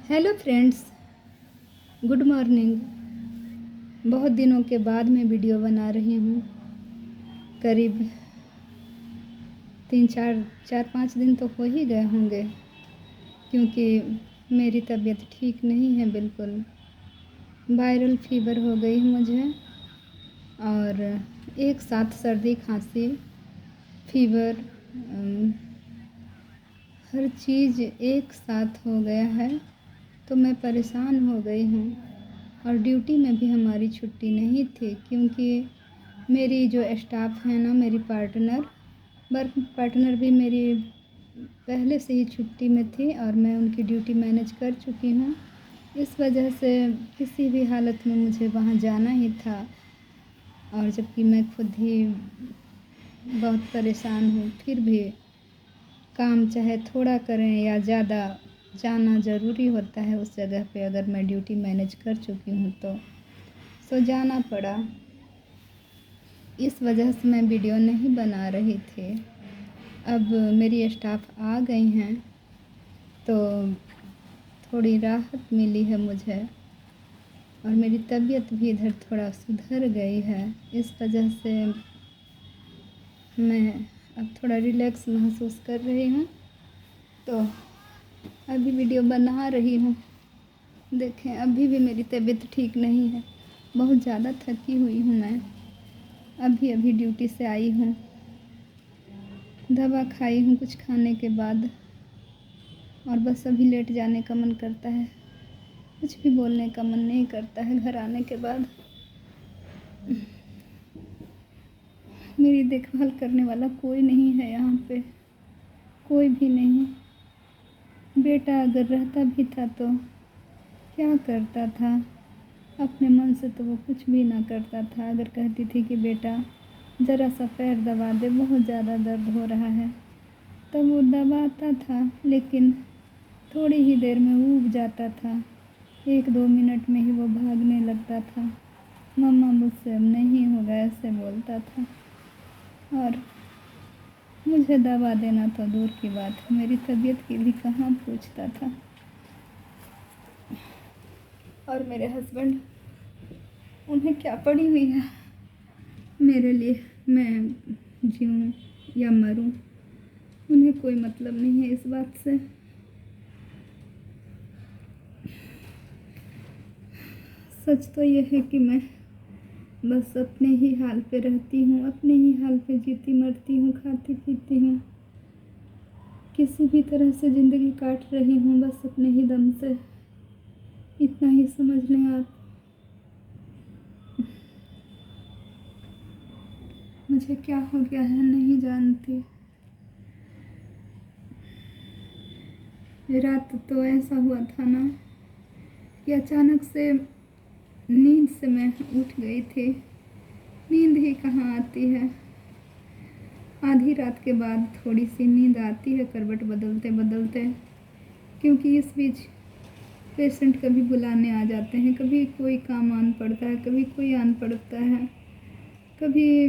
Hello friends, good morning. बहुत दिनों के बाद मैं वीडियो बना रही हूँ। करीब 3 4 5 दिन तो हो ही गए होंगे, क्योंकि मेरी तबीयत ठीक नहीं है बिल्कुल। वायरल फीवर हो गई है मुझे, और एक साथ सर्दी खांसी फीवर हर चीज़ एक साथ हो गया है, तो मैं परेशान हो गई हूँ। और ड्यूटी में भी हमारी छुट्टी नहीं थी, क्योंकि मेरी जो स्टाफ है ना, मेरी वर्क पार्टनर भी मेरी पहले से ही छुट्टी में थी और मैं उनकी ड्यूटी मैनेज कर चुकी हूँ। इस वजह से किसी भी हालत में मुझे वहाँ जाना ही था, और जबकि मैं खुद ही बहुत परेशान हूँ, फिर भी काम चाहे थोड़ा करें या ज़्यादा, जाना ज़रूरी होता है उस जगह पे। अगर मैं ड्यूटी मैनेज कर चुकी हूँ तो सो जाना पड़ा। इस वजह से मैं वीडियो नहीं बना रही थी। अब मेरी स्टाफ आ गई हैं तो थोड़ी राहत मिली है मुझे, और मेरी तबीयत भी इधर थोड़ा सुधर गई है। इस वजह से मैं अब थोड़ा रिलैक्स महसूस कर रही हूँ, तो अभी वीडियो बना रही हूँ। देखें, अभी भी मेरी तबीयत ठीक नहीं है, बहुत ज़्यादा थकी हुई हूँ मैं। अभी अभी ड्यूटी से आई हूँ, दवा खाई हूँ कुछ खाने के बाद, और बस अभी लेट जाने का मन करता है। कुछ भी बोलने का मन नहीं करता है घर आने के बाद। मेरी देखभाल करने वाला कोई नहीं है यहाँ पे, कोई भी नहीं। बेटा अगर रहता भी था तो क्या करता था, अपने मन से तो वो कुछ भी ना करता था। अगर कहती थी कि बेटा ज़रा सा पैर दबा दे, बहुत ज़्यादा दर्द हो रहा है, तब वो दबाता था, लेकिन थोड़ी ही देर में ऊब जाता था। 1 2 मिनट में ही वो भागने लगता था। मम्मा मुझसे अब नहीं होगा, ऐसे बोलता था। और मुझे दवा देना तो दूर की बात है, मेरी तबीयत की भी कहाँ पूछता था। और मेरे हस्बैंड, उन्हें क्या पड़ी हुई है मेरे लिए, मैं जीऊँ या मरूँ, उन्हें कोई मतलब नहीं है इस बात से। सच तो यह है कि मैं बस अपने ही हाल पे रहती हूँ, अपने ही हाल पे जीती मरती हूँ, खाती पीती हूँ, किसी भी तरह से ज़िंदगी काट रही हूँ, बस अपने ही दम से। इतना ही समझ लें आप। मुझे क्या हो गया है नहीं जानती। रात तो ऐसा हुआ था ना कि अचानक से नींद से मैं उठ गई थी। नींद ही कहाँ आती है, आधी रात के बाद थोड़ी सी नींद आती है करवट बदलते बदलते, क्योंकि इस बीच पेशेंट कभी बुलाने आ जाते हैं, कभी कोई काम आन पड़ता है, कभी कोई आन पड़ता है, कभी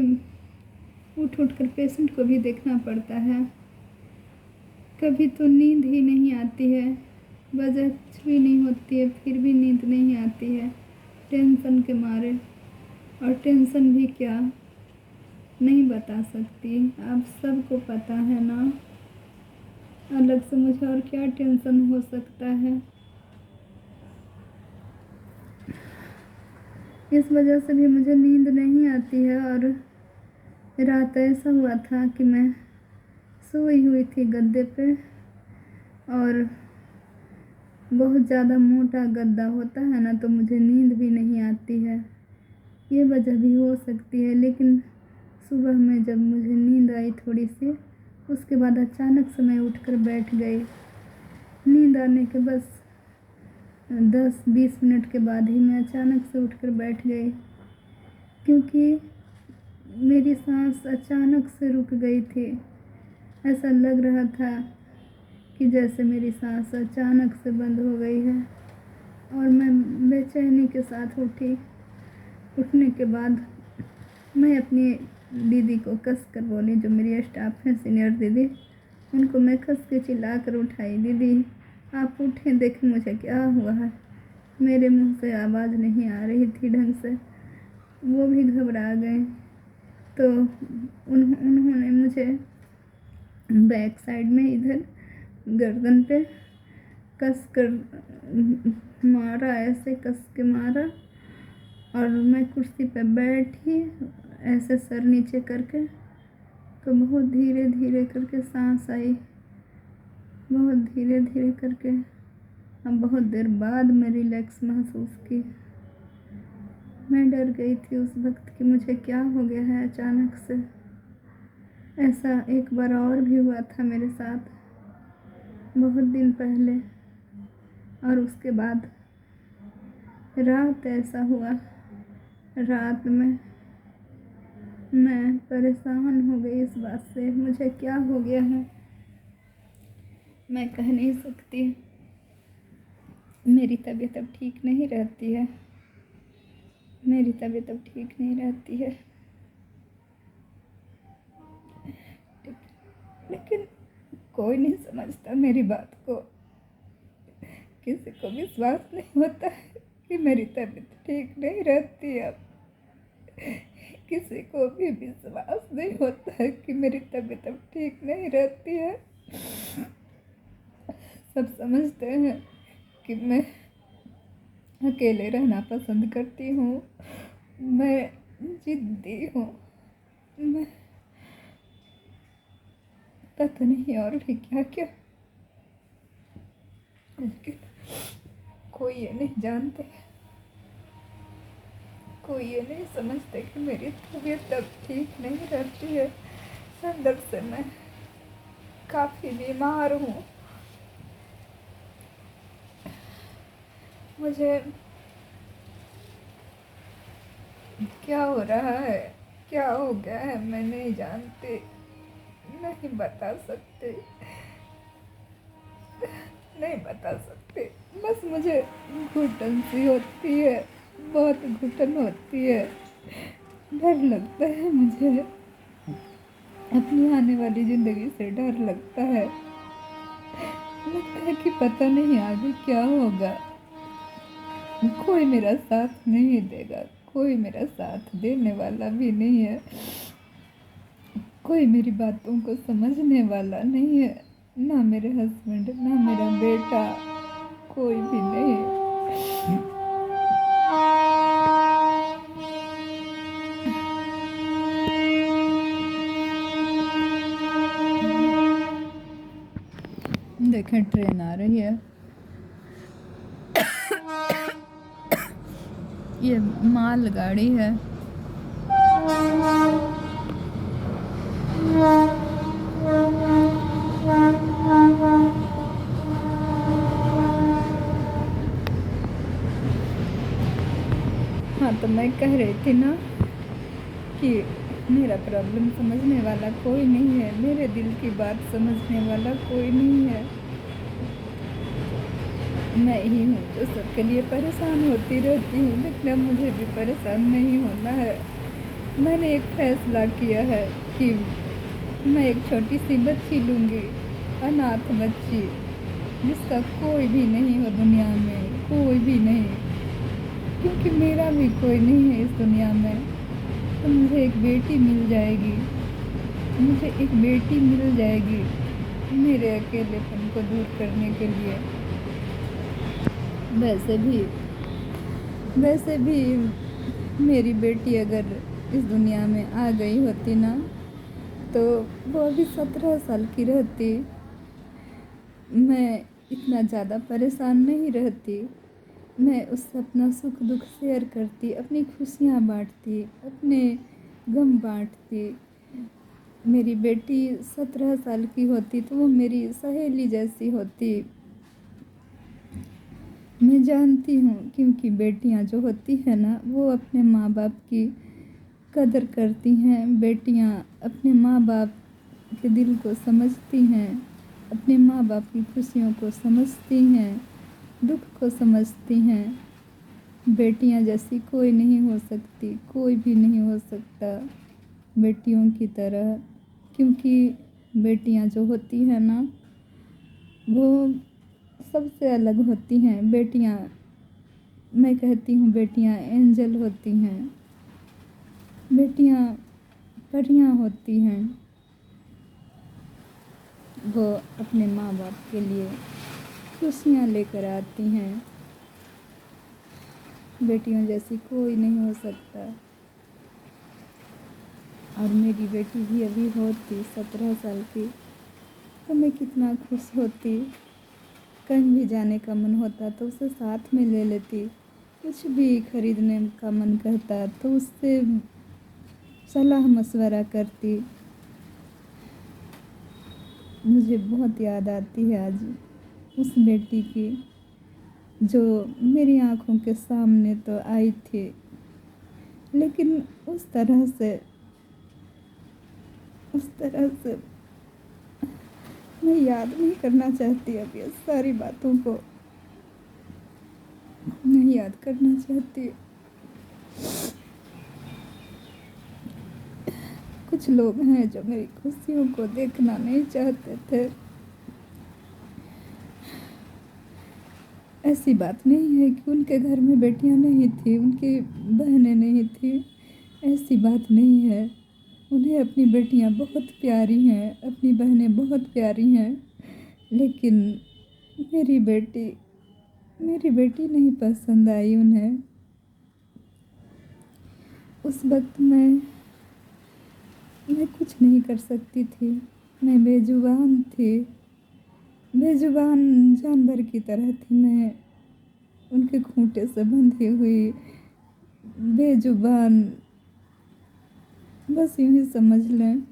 उठ उठ कर पेशेंट को भी देखना पड़ता है। कभी तो नींद ही नहीं आती है, वजह कुछ भी नहीं होती है, फिर भी नींद नहीं आती है टेंशन के मारे। और टेंशन भी क्या, नहीं बता सकती, आप सबको पता है ना। अलग से मुझे और क्या टेंशन हो सकता है। इस वजह से भी मुझे नींद नहीं आती है। और रात ऐसा हुआ था कि मैं सोई हुई थी गद्दे पे, और बहुत ज़्यादा मोटा गद्दा होता है ना, तो मुझे नींद भी नहीं आती है। ये वजह भी हो सकती है। लेकिन सुबह में जब मुझे नींद आई थोड़ी सी, उसके बाद अचानक से मैं उठकर बैठ गई। नींद आने के बस 10 20 मिनट के बाद ही मैं अचानक से उठकर बैठ गई, क्योंकि मेरी सांस अचानक से रुक गई थी। ऐसा लग रहा था कि जैसे मेरी सांस अचानक से बंद हो गई है, और मैं बेचैनी के साथ उठी। उठने के बाद मैं अपनी दीदी को कस कर बोली, जो मेरी स्टाफ है सीनियर दीदी, उनको मैं कस के चिल्ला कर उठाई, दीदी आप उठें, देखें मुझे क्या हुआ है। मेरे मुंह से आवाज़ नहीं आ रही थी ढंग से। वो भी घबरा गए। तो उन्होंने मुझे बैक साइड में इधर गर्दन पे कस कर मारा, ऐसे कस के मारा। और मैं कुर्सी पे बैठी ऐसे सर नीचे करके, तो बहुत धीरे धीरे करके सांस आई, बहुत धीरे धीरे करके। अब बहुत देर बाद मैं रिलैक्स महसूस की। मैं डर गई थी उस वक्त कि मुझे क्या हो गया है अचानक से। ऐसा एक बार और भी हुआ था मेरे साथ बहुत दिन पहले। और उसके बाद रात ऐसा हुआ, रात में मैं परेशान हो गई इस बात से मुझे क्या हो गया है मैं कह नहीं सकती। मेरी तबीयत अब ठीक नहीं रहती है, मेरी तबीयत अब ठीक नहीं रहती है। लेकिन कोई नहीं समझता मेरी बात को। किसी को विश्वास नहीं होता है कि मेरी तबीयत ठीक नहीं रहती है। किसी को भी विश्वास नहीं होता है कि मेरी तबीयत अब ठीक नहीं रहती है। सब समझते हैं कि मैं अकेले रहना पसंद करती हूँ, मैं जिद्दी हूँ, मैं पता नहीं और भी क्या क्या। लेकिन कोई ये नहीं जानते, कोई ये नहीं समझते कि मेरी तबीयत अब ठीक नहीं रहती है। अंदर से मैं काफ़ी बीमार हूँ। मुझे क्या हो रहा है, क्या हो गया है, मैं नहीं जानती, नहीं बता सकती, नहीं बता सकती। बस मुझे घुटन सी होती है, बहुत घुटन होती है। डर लगता है मुझे, अपनी आने वाली ज़िंदगी से डर लगता है। लगता है कि पता नहीं आगे क्या होगा। कोई मेरा साथ नहीं देगा, कोई मेरा साथ देने वाला भी नहीं है, कोई मेरी बातों को समझने वाला नहीं है। ना मेरे हस्बैंड, ना मेरा बेटा, कोई भी नहीं। देखें ट्रेन आ रही है। ये माल गाड़ी है। हाँ, तो मैं कह रही थी ना कि मेरा प्रॉब्लम समझने वाला कोई नहीं है, मेरे दिल की बात समझने वाला कोई नहीं है। मैं ही हूँ जो सबके लिए परेशान होती रहती हूँ, लेकिन अब मुझे भी परेशान नहीं होना है। मैंने एक फैसला किया है कि मैं एक छोटी सी बच्ची लूँगी, अनाथ बच्ची, जिसका कोई भी नहीं हो दुनिया में, कोई भी नहीं, क्योंकि मेरा भी कोई नहीं है इस दुनिया में। तो मुझे एक बेटी मिल जाएगी, मुझे एक बेटी मिल जाएगी मेरे अकेलेपन को दूर करने के लिए। वैसे भी मेरी बेटी अगर इस दुनिया में आ गई होती ना, तो वो अभी 17 साल की रहती। मैं इतना ज़्यादा परेशान नहीं रहती। मैं उससे अपना सुख दुख शेयर करती, अपनी खुशियाँ बांटती, अपने गम बांटती। मेरी बेटी 17 साल की होती तो वो मेरी सहेली जैसी होती। मैं जानती हूँ, क्योंकि बेटियाँ जो होती हैं ना, वो अपने माँ बाप की कदर करती हैं। बेटियाँ अपने माँ बाप के दिल को समझती हैं, अपने माँ बाप की खुशियों को समझती हैं, दुख को समझती हैं। बेटियाँ जैसी कोई नहीं हो सकती, कोई भी नहीं हो सकता बेटियों की तरह। क्योंकि बेटियाँ जो होती हैं ना, वो सबसे अलग होती हैं। बेटियां, मैं कहती हूँ बेटियां एंजल होती हैं, बेटियां परियां होती हैं। वो अपने माँ बाप के लिए खुशियाँ लेकर आती हैं। बेटियों जैसी कोई नहीं हो सकता। और मेरी बेटी भी अभी होती 17 साल की तो मैं कितना खुश होती। कहीं भी जाने का मन होता तो उसे साथ में ले लेती। कुछ भी खरीदने का मन करता तो उससे सलाह मशवरा करती। मुझे बहुत याद आती है आज उस बेटी की जो मेरी आँखों के सामने तो आई थी, लेकिन उस तरह से मैं याद नहीं करना चाहती। अब ये सारी बातों को नहीं याद करना चाहती। कुछ लोग हैं जो मेरी खुशियों को देखना नहीं चाहते थे। ऐसी बात नहीं है कि उनके घर में बेटियां नहीं थी, उनकी बहनें नहीं थी, ऐसी बात नहीं है। उन्हें अपनी बेटियां बहुत प्यारी हैं, अपनी बहनें बहुत प्यारी हैं, लेकिन मेरी बेटी नहीं पसंद आई उन्हें। उस वक्त मैं कुछ नहीं कर सकती थी। मैं बेजुबान थी, बेजुबान जानवर की तरह थी। मैं उनके खूंटे से बंधी हुई बेजुबान, बस यूं ही समझ लें।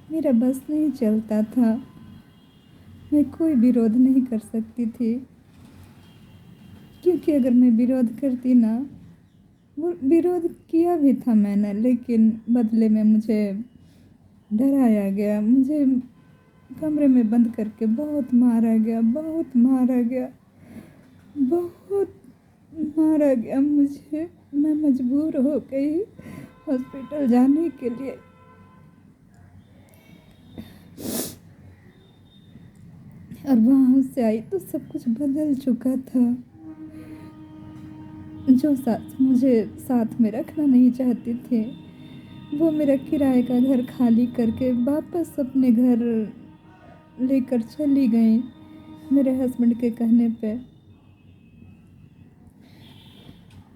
मेरा बस नहीं चलता था। मैं कोई विरोध नहीं कर सकती थी, क्योंकि अगर मैं विरोध करती ना, वो विरोध किया भी था मैंने, लेकिन बदले में मुझे डराया गया। मुझे कमरे में बंद करके बहुत मारा गया, बहुत मारा गया, बहुत मारा गया मुझे। मैं मजबूर हो गई हॉस्पिटल जाने के लिए। और वहाँ से आई तो सब कुछ बदल चुका था। जो साथ मुझे साथ में रखना नहीं चाहती थे, वो मेरा किराए का घर खाली करके वापस अपने घर लेकर चली गई मेरे हस्बैंड के कहने पे।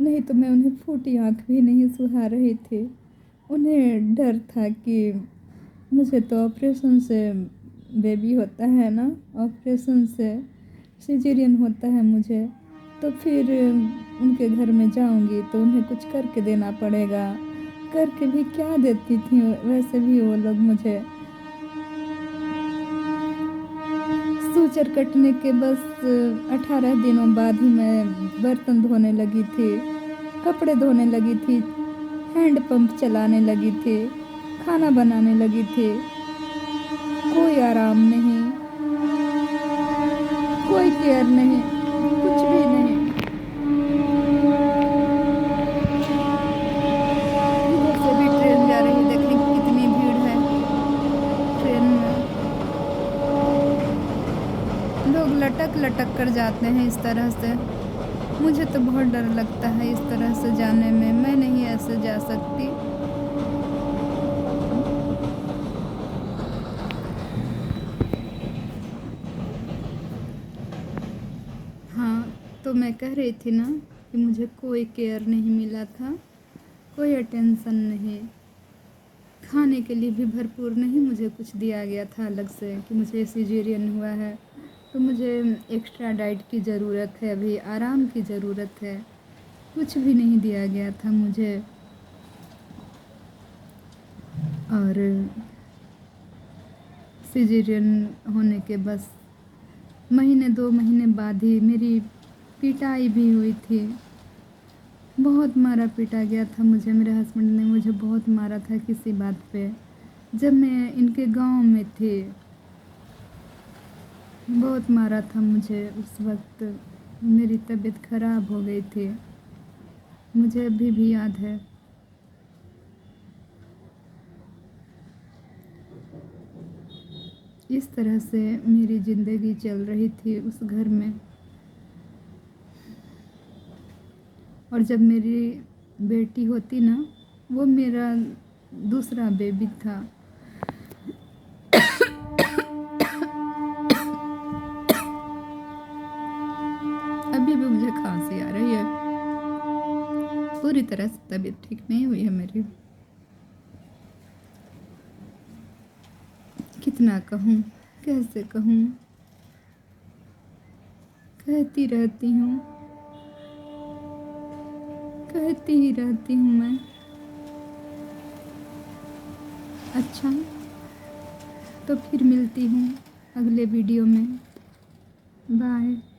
नहीं तो मैं उन्हें फूटी आँख भी नहीं सुहा रही थी। उन्हें डर था कि मुझे तो ऑपरेशन से बेबी होता है ना, ऑपरेशन से सिजेरियन होता है मुझे, तो फिर उनके घर में जाऊंगी तो उन्हें कुछ करके देना पड़ेगा। करके भी क्या देती थी, वैसे भी वो लोग मुझे सूचर कटने के बस 18 दिनों बाद ही मैं बर्तन धोने लगी थी, कपड़े धोने लगी थी, हैंड पंप चलाने लगी थी, खाना बनाने लगी थी। कोई आराम नहीं, कोई केयर नहीं, कुछ भी नहीं। इधर से भी ट्रेन जा रही, देखें कितनी भीड़ है ट्रेन में। लोग लटक लटक कर जाते हैं इस तरह से। मुझे तो बहुत डर लगता है इस तरह से जाने में। मैं नहीं ऐसे जा सकती। हाँ, तो मैं कह रही थी ना कि मुझे कोई केयर नहीं मिला था, कोई अटेंशन नहीं, खाने के लिए भी भरपूर नहीं मुझे कुछ दिया गया था अलग से कि मुझे सिजेरियन हुआ है तो मुझे एक्स्ट्रा डाइट की ज़रूरत है, अभी आराम की ज़रूरत है। कुछ भी नहीं दिया गया था मुझे। और सिजेरियन होने के बस महीने 2 महीने बाद ही मेरी पिटाई भी हुई थी। बहुत मारा पीटा गया था मुझे। मेरे हस्बैंड ने मुझे बहुत मारा था किसी बात पे, जब मैं इनके गांव में थी। बहुत मारा था मुझे उस वक्त। मेरी तबीयत ख़राब हो गई थी, मुझे अभी भी याद है। इस तरह से मेरी ज़िंदगी चल रही थी उस घर में। और जब मेरी बेटी होती ना, वो मेरा दूसरा बेबी था। अभी भी मुझे खांसी आ रही है, पूरी तरह से तबीयत ठीक नहीं हुई है मेरी। कितना कहूँ, कैसे कहूँ, कहती रहती हूँ, कहती ही रहती हूँ मैं। अच्छा, तो फिर मिलती हूँ अगले वीडियो में। बाय।